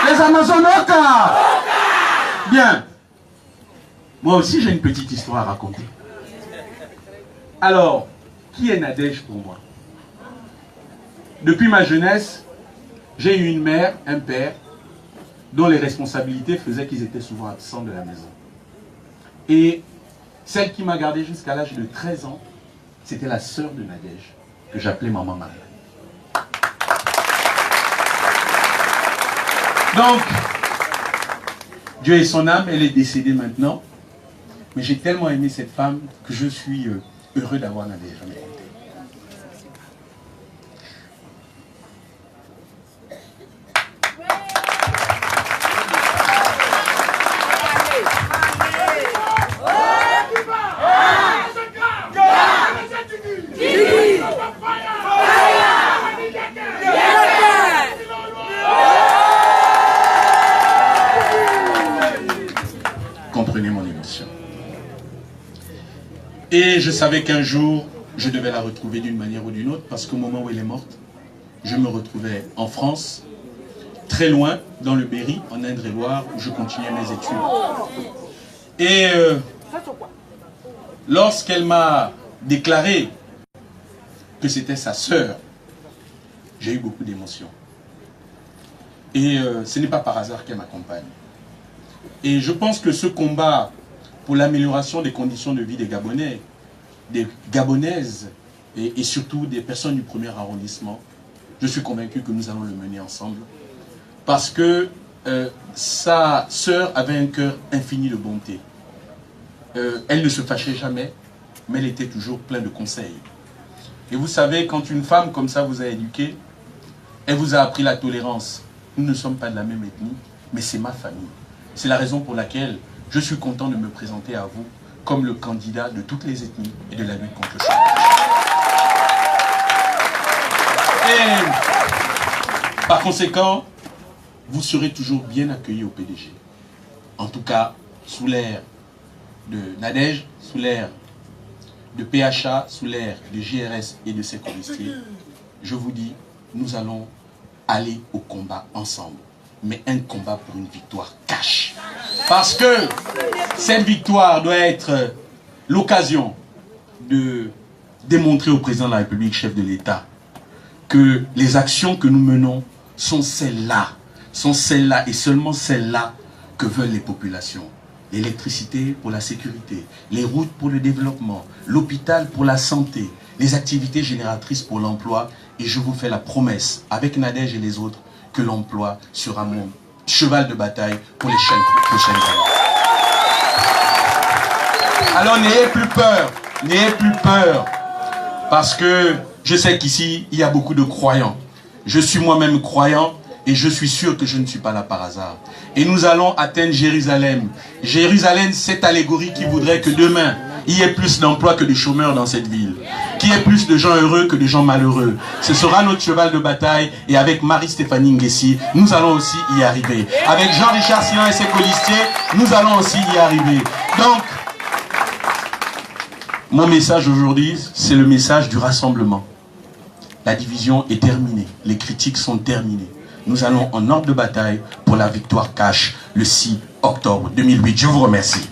Les Amazones, Oka. Bien. Moi aussi, j'ai une petite histoire à raconter. Alors, qui est Nadège pour moi? Depuis ma jeunesse, j'ai eu une mère, un père, dont les responsabilités faisaient qu'ils étaient souvent absents de la maison. Et celle qui m'a gardé jusqu'à l'âge de 13 ans, c'était la sœur de Nadège, que j'appelais Maman Marie. Donc, Dieu est son âme, elle est décédée maintenant. Mais j'ai tellement aimé cette femme que je suis heureux d'avoir Nadège à mes côtés. Comprenez mon émotion. Et je savais qu'un jour, je devais la retrouver d'une manière ou d'une autre, parce qu'au moment où elle est morte, je me retrouvais en France, très loin, dans le Berry, en Indre-et-Loire, où je continuais mes études. Et lorsqu'elle m'a déclaré que c'était sa sœur, j'ai eu beaucoup d'émotions. Et ce n'est pas par hasard qu'elle m'accompagne. Et je pense que ce combat pour l'amélioration des conditions de vie des Gabonais, des Gabonaises et surtout des personnes du premier arrondissement, je suis convaincu que nous allons le mener ensemble. Parce que sa sœur avait un cœur infini de bonté. Elle ne se fâchait jamais, mais elle était toujours pleine de conseils. Et vous savez, quand une femme comme ça vous a éduqué, elle vous a appris la tolérance. Nous ne sommes pas de la même ethnie, mais c'est ma famille. C'est la raison pour laquelle je suis content de me présenter à vous comme le candidat de toutes les ethnies et de la lutte contre le chômage. Et par conséquent, vous serez toujours bien accueillis au PDG. En tout cas, sous l'ère de Nadège, sous l'ère de PHA, sous l'ère de JRS et de ses colistiers, je vous dis, nous allons aller au combat ensemble. Mais un combat pour une victoire cash. Parce que cette victoire doit être l'occasion de démontrer au président de la République, chef de l'État, que les actions que nous menons sont celles-là et seulement celles-là que veulent les populations. L'électricité pour la sécurité, les routes pour le développement, l'hôpital pour la santé, les activités génératrices pour l'emploi. Et je vous fais la promesse, avec Nadège et les autres, que l'emploi sera mon cheval de bataille pour les prochaines années. Alors n'ayez plus peur, parce que je sais qu'ici, il y a beaucoup de croyants. Je suis moi-même croyant et je suis sûr que je ne suis pas là par hasard. Et nous allons atteindre Jérusalem. Jérusalem, cette allégorie qui voudrait que demain, il y ait plus d'emplois que de chômeurs dans cette ville. Qu'il y ait plus de gens heureux que de gens malheureux. Ce sera notre cheval de bataille. Et avec Marie-Stéphanie Nguessi, nous allons aussi y arriver. Avec Jean-Richard Silan et ses colistiers, nous allons aussi y arriver. Donc, mon message aujourd'hui, c'est le message du rassemblement. La division est terminée. Les critiques sont terminées. Nous allons en ordre de bataille pour la victoire cash le 6 octobre 2008. Je vous remercie.